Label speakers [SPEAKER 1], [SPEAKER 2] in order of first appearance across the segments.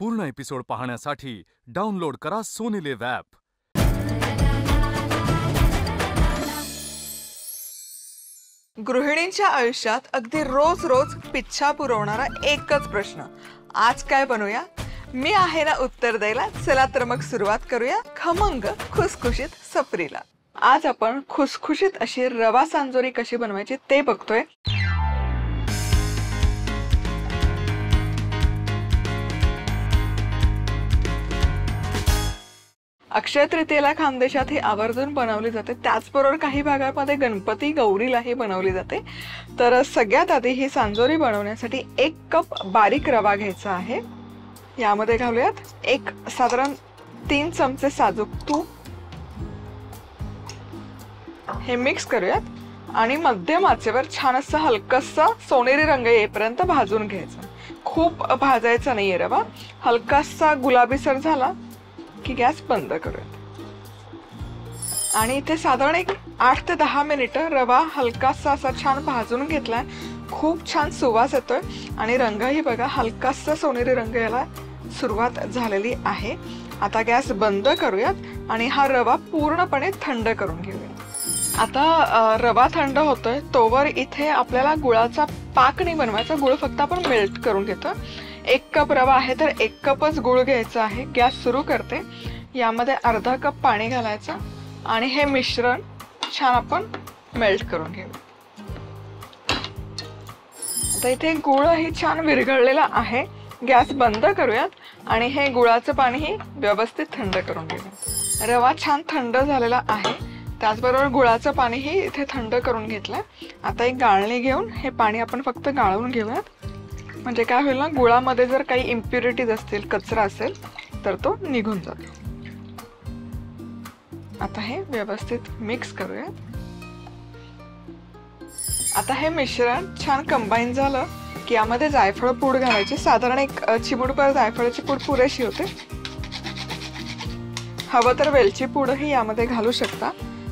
[SPEAKER 1] पूर्ण एपिसोड पाहण्यासाठी डाउनलोड करा सोनी लिव्ह ॲप।
[SPEAKER 2] गृहिणींच्या आयुष्यात अगदी रोज रोज पिच्छा पुरवणारा एकच प्रश्न, आज काय बनवूया? मी आहे ना उत्तर द्यायला। चला तर मग सुरुवात करूया खमंग खुसखुशीत सफरीला। आज आपण खुसखुशीत अशी रवा सांजोरी कशी बनवायची ते बघतोय। अक्षय तृतीयेला खानदेशात ही आवर्जून बनवली जाते, त्याचबरोबर काही भागांमध्ये गणपती गौरीलाही बनवली जाते। तर सगळ्यात आधी ही सांजोरी बनवण्यासाठी 1 कप बारीक रवा घ्यायचा आहे। यामध्ये घालूयात एक साधारण 3 चमचे साजूक तूप। हे मिक्स करूयात आणि मध्यम आचेवर छान असं हलकासा सोनेरी रंग येईपर्यंत भाजून घ्यायचा। खूप भाजायचा नाहीये रवा, हलकासा गुलाबीसर झाला की गॅस बंद करूयात। आणि इथे साधारण एक 8 ते 10 मिनिटं रवा हलकासा असा छान भाजून घेतलाय। खूप छान सुवास येतोय आणि रंगही बघा हलकासा सोनेरी रंग यायला सुरुवात झालेली आहे। आता गॅस बंद करूयात आणि हा रवा पूर्णपणे थंड करून घेऊयात। आता रवा थंड होतोय तोवर इथे आपल्याला गुळाचा पाक नाही बनवायचा, गुळ फक्त आपण मेल्ट करून घेतो। 1 कप रवा आहे तर 1 कपच गुळ घ्यायचा आहे। गॅस सुरू करते, यामध्ये अर्धा कप पाणी घालायचं आणि हे मिश्रण छान आपण मेल्ट करून घेऊ। आता इथे गुळ ही छान विरघळलेला आहे, गॅस बंद करूयात आणि हे गुळाचं पाणीही व्यवस्थित थंड करून घेऊयात। रवा छान थंड झालेला आहे, त्याचबरोबर गुळाचं पाणीही इथे थंड करून घेतलंय। आता एक गाळणी घेऊन हे पाणी आपण फक्त गाळून घेऊयात, म्हणजे काय होईल ना, गुळामध्ये जर काही इम्प्युरिटीज असतील, कचरा असेल तर तो निघून जातो। आता हे व्यवस्थित मिक्स करूयात। आता हे मिश्रण छान कंबाईन झालं की यामध्ये जायफळ पूड घालायची। साधारण 1 चिमूटभर जायफळाची पूड पुरेशी होते, हवं तर वेलची पूडही यामध्ये घालू शकता।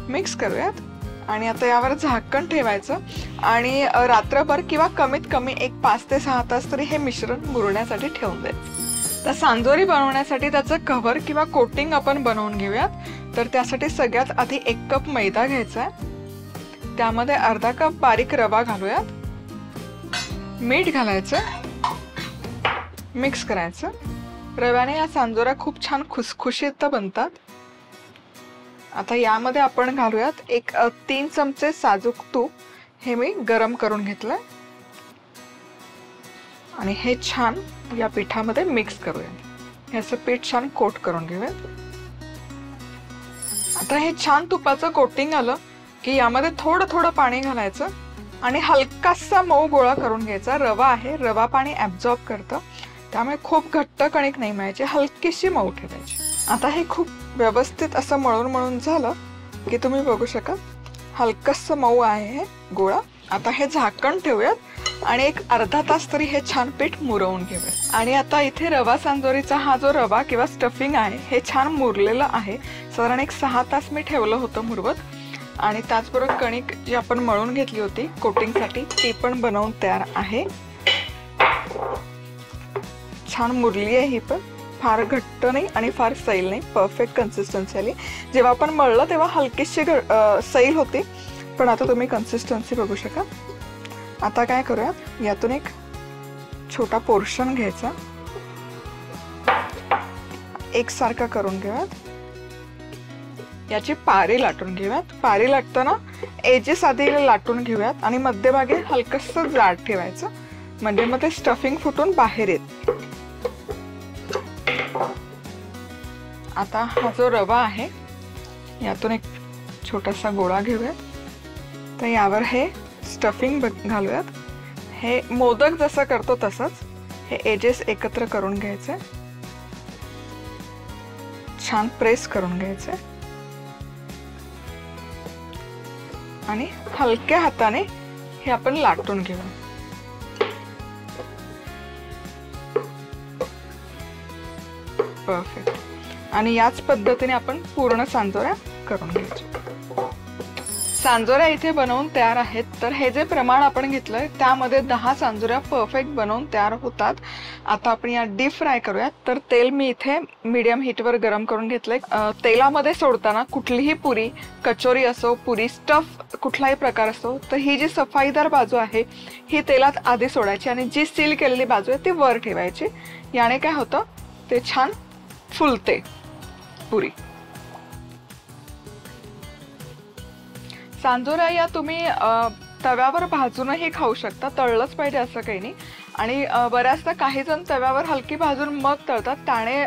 [SPEAKER 2] मिक्स करूयात आणि आता यावर झाकण ठेवायचं आणि रात्रभर किंवा कमीत कमी एक 5 ते 6 तास तरी हे मिश्रण मुरण्यासाठी ठेवून द्यायचं। तर सांजोरी बनवण्यासाठी त्याचं कव्हर किंवा कोटिंग आपण बनवून घेऊयात। तर त्यासाठी सगळ्यात आधी 1 कप मैदा घ्यायचा आहे, त्यामध्ये अर्धा कप बारीक रवा घालूयात, मीठ घालायचं, मिक्स करायचं। रव्याने या सांजोऱ्या खूप छान खुसखुशीत बनतात। आता यामध्ये आपण घालूयात 3 चमचे साजूक तूप, हे मी गरम करून घेतलंय आणि हे छान या पिठामध्ये मिक्स करूयात। याचं पीठ छान कोट करून घेऊयात। आता हे छान तुपाचं कोटिंग आलं की यामध्ये थोडं थोडं पाणी घालायचं आणि हलकासा मऊ गोळा करून घ्यायचा। रवा आहे, रवा पाणी ॲब्झॉर्ब करतं, त्यामुळे खूप घट्ट कणिक नाही मळायची, हलकीशी मऊ ठेवायची। आता हे खूप व्यवस्थित असं मळून झालं की तुम्ही बघू शकाल हलकस मऊ आहे हे गोळा। आता हे झाकण ठेवूयात आणि एक अर्धा तास तरी हे छान पीठ मुरवून घेऊयात। आणि आता इथे रवा सांजोरीचा हा जो रवा किंवा स्टफिंग आहे हे छान मुरलेलं आहे। साधारण एक 6 तास मी ठेवलं होतं मुरवत आणि त्याचबरोबर कणिक जी आपण मळून घेतली होती कोटिंगसाठी ती पण बनवून तयार आहे। छान मुरली आहे ही, पण फार घट्ट नाही आणि फार सैल नाही, परफेक्ट कन्सिस्टन्सी आली। जेव्हा आपण मळलं तेव्हा हलकीशी सैल होती, पण आता तुम्ही कन्सिस्टन्सी बघू शकाल। आता काय करूयात, यातून एक छोटा पोर्शन घ्यायचा, एकसारखा करून घेऊयात, याची पारी लाटून घेऊयात। पारी लाटताना एजेस आधी लाटून घेऊयात आणि मध्यभागी हलकसं जाड ठेवायचं, म्हणजे मग ते स्टफिंग फुटून बाहेर येत। आता हा जो रवा आहे यातून एक छोटासा गोळा घेऊयात, तर यावर हे स्टफिंग घालूयात। हे मोदक जसं करतो तसंच हे एजेस एकत्र करून घ्यायचे, छान प्रेस करून घ्यायचे आणि हलक्या हाताने हे आपण लाटून घेऊ। परफेक्ट। आणि याच पद्धतीने आपण पूर्ण सांजोऱ्या करून घ्यायच्या। सांजोऱ्या इथे बनवून तयार आहेत. तर हे जे प्रमाण आपण घेतलंय त्यामध्ये 10 सांजोऱ्या परफेक्ट बनवून तयार होतात. आता आपण या डीप फ्राय करूयात. तर तेल मी इथे मीडियम हीटवर गरम करून घेतलंय. तेलामध्ये सोडताना कुठलीही पुरी, कचोरी असो, पुरी स्टफ कुठलाही प्रकार असो, तर ही जी सफाईदार बाजू आहे ही तेलात आधी सोडायची आणि जी सील केलेली बाजू आहे ती वर ठेवायची. याने काय होतं, ते छान फुलते पुरी. सांजोऱ्या या तुम्ही तव्यावर भाजूनही खाऊ शकता, तळलंच पाहिजे असं काही नाही. आणि बऱ्याचदा काही जण तव्यावर हलकी भाजून मग तळतात, त्याने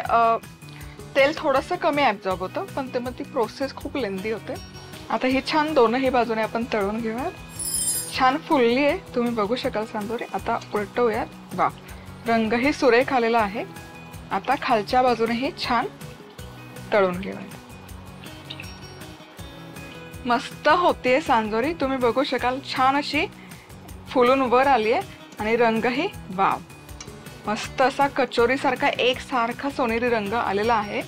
[SPEAKER 2] तेल थोडंसं कमी ॲब्झॉर्ब होतं, पण ते मग ती प्रोसेस खूप लेंदी होते. आता ही छान दोनही बाजूने आपण तळून घेऊयात. छान फुलली आहे, तुम्ही बघू शकाल सांजोरी. आता उलटवूयात. वा, रंगही सुरेख आलेला आहे. आता खालच्या बाजूनेही छान तळून घेऊयात. मस्त होतीये सांजोरी, तुम्ही बघू शकाल. छान अशी फुलून वर आली आहे आणि रंगही वाव, मस्त असा कचोरी सारखा एकसारखा सोनेरी रंग आलेला आहे.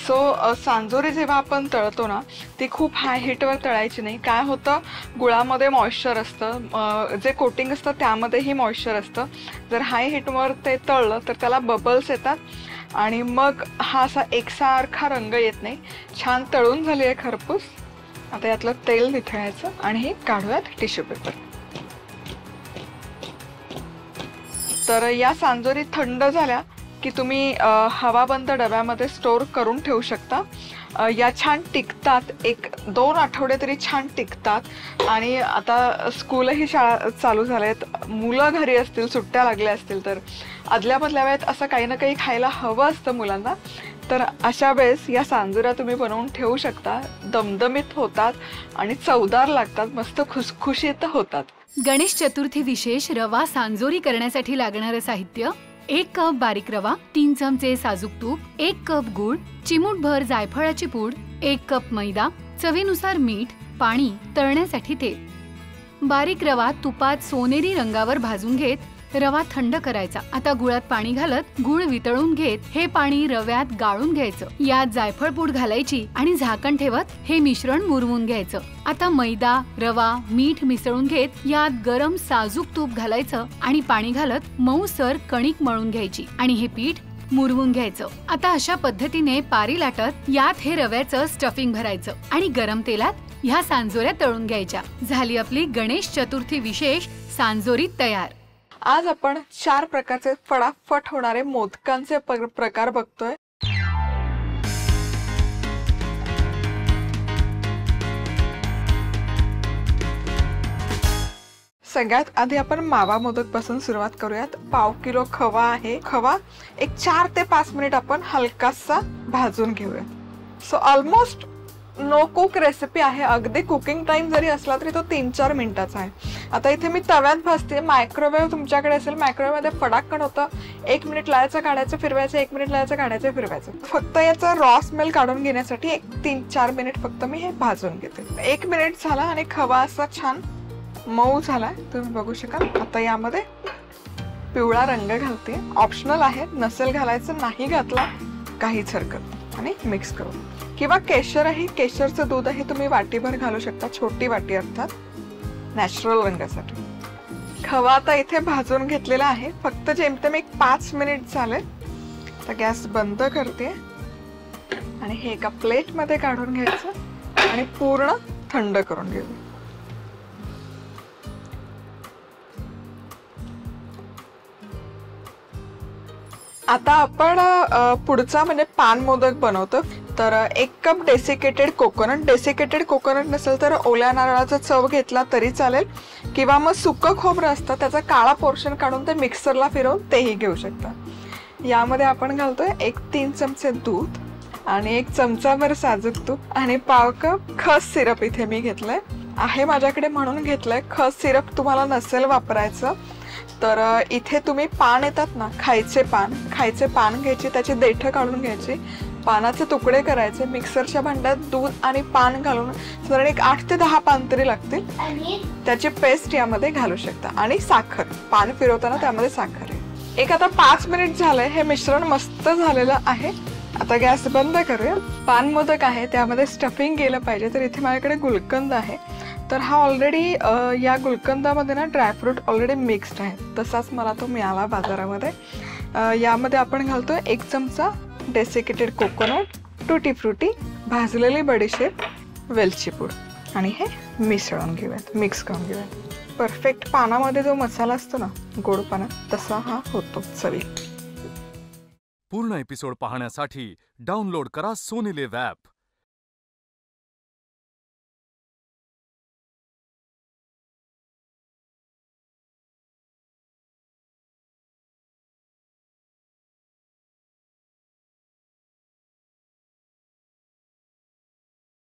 [SPEAKER 2] सो सांजोरी जेव्हा आपण तळतो ना, ती खूप हाय हीटवर तळायची नाही. काय होतं, गुळामध्ये मॉइश्चर असतं, जे कोटिंग असतं त्यामध्येही मॉइश्चर असतं. जर हाय हीटवर ते तळलं तर त्याला बबल्स येतात आणि मग हा असा एकसारखा रंग येत नाही. छान तळून झाली आहे खरपूस. आता यातलं तेल निथळायचं आणि हे काढूयात टिश्यू पेपर. तर या सांजोरी थंड झाल्या की तुम्ही हवाबंद डब्यामध्ये स्टोर करून ठेवू शकता. या छान टिकतात, 1-2 आठवडे तरी छान टिकतात. आणि आता स्कूलही शाळा चालू झालेत, मुलं घरी असतील, सुट्ट्या लागल्या असतील, तर आदल्यामधल्या वेळेत असं काही ना काही खायला हवं असतं मुलांना. तर अशा वेळेस या सांजोऱ्या तुम्ही बनवून ठेवू शकता. दमदमीत होतात आणि चवदार लागतात, मस्त खुसखुशीत होतात.
[SPEAKER 3] गणेश चतुर्थी विशेष रवा सांजोरी करण्यासाठी लागणारं साहित्य: 1 कप बारीक रवा, 3 चमचे साजूक तूप, 1 कप गूळ, चिमूटभर जायफळाची पूड, 1 कप मैदा, चवीनुसार मीठ, पाणी, तळण्यासाठी तेल. बारीक रवा तुपात सोनेरी रंगावर भाजून घेत रवा थंड करायचा. आता गुळात पाणी घालत गुळ वितळून घेत हे पाणी रव्यात गाळून घ्यायचं. यात जायफळ पूड घालायची आणि झाकण ठेवत हे मिश्रण मुरवून घ्यायचं. आता मैदा, रवा, मीठ मिसळून घेत यात गरम साजूक तूप घालायचं आणि पाणी घालत मऊसर कणिक मळून घ्यायची आणि हे पीठ मुरवून घ्यायचं. आता अशा पद्धतीने पारी लाटत यात हे रव्याचं स्टफिंग भरायचं आणि गरम तेलात ह्या सांजोऱ्या तळून घ्यायच्या. झाली आपली गणेश चतुर्थी विशेष सांजोरी तयार.
[SPEAKER 2] आज आपण 4 प्रकारचे फटाफट होणारे मोदकांचे प्रकार बघतोय. सगळ्यात आधी आपण मावा मोदक पासून सुरुवात करूयात. 1/2 किलो खवा आहे. खवा 4 ते 5 मिनिट आपण हलकासा भाजून घेऊया. So almost no cook recipe आहे. अगदी कुकिंग टाइम जरी असला तरी तो 3-4 मिनिटाचा आहे. आता इथे मी तव्यात भाजते. मायक्रोवेव्ह तुमच्याकडे असेल, मायक्रोवेव्ह मध्ये फटाकन होतं. 1 मिनिट लावायचं, काढायचं, फिरवायचं, 1 मिनिट लावायचं, काढायचं, फिरवायचं. फक्त याचा रॉ स्मेल काढून घेण्यासाठी 3-4 मिनिट फक्त मी हे भाजून घेते. 1 मिनिट झाला आणि खवा असा छान मऊ झालाय, तुम्ही बघू शकाल. आता यामध्ये पिवळा रंग घालते. ऑप्शनल आहे, नसेल घालायचं, नाही घातला काहीच हरकत नाही. आणि मिक्स करू. किंवा केशरही, केशरचं दूधही तुम्ही वाटीभर घालू शकता, छोटी वाटी अर्थात, नॅचरल रंगासाठी. खवा आता इथे भाजून घेतलेला आहे. फक्त जेमतेम 5 मिनिट झाले. तर गॅस बंद करते आणि हे एका प्लेट मध्ये काढून घ्यायचं आणि पूर्ण थंड करून घेऊ. आता आपण पुढचा म्हणजे पान मोदक बनवतो. तर 1 cup desiccated coconut. Desiccated coconut नसेल तर ओल्या नारळाचा चव घेतला तरी चालेल, किंवा मग सुकं खोबरं असतं त्याचा काळा पोर्शन काढून ते मिक्सरला फिरवून तेही घेऊ शकता. यामध्ये आपण घालतोय 1-3 चमचे दूध आणि 1 चमचाभर साजूक तूप आणि 1/2 कप खस सिरप इथे मी घेतलंय. आहे माझ्याकडे म्हणून घेतलंय. खस सिरप तुम्हाला नसेल वापरायचं तर इथे तुम्ही पान येतात ना, खायचे पान घ्यायचे, त्याची देठं काढून घ्यायची, पानाचे तुकडे करायचे, मिक्सरच्या भांड्यात दूध आणि पान घालून साधारण 8 ते 10 पान तरी लागतील, त्याची पेस्ट यामध्ये घालू शकता. आणि साखर, पान फिरवताना त्यामध्ये साखर आहे. आता 5 मिनिट झालंय. हे मिश्रण मस्त झालेलं आहे. आता गॅस बंद करूया. पान मोदक आहे त्यामध्ये स्टफिंग गेलं पाहिजे, तर इथे माझ्याकडे गुलकंद आहे. तर हा ऑलरेडी या गुलकंदामध्ये ना ड्रायफ्रूट ऑलरेडी मिक्स्ड आहे, तसाच मला तो मिळाला बाजारामध्ये. यामध्ये आपण घालतोय 1 चमचा डेसिकेटेड कोकोनट, टुटी फ्रुटी, भाजलेली बडीशेप, वेलची पूड आणि हे मिसळून घेऊयात, मिक्स करून घेऊयात. परफेक्ट पानामध्ये जो मसाला असतो ना गोड पाना, तसा हा होतो चवीत.
[SPEAKER 1] पूर्ण एपिसोड पाहण्यासाठी डाउनलोड करा सोनी लिव्ह ॲप.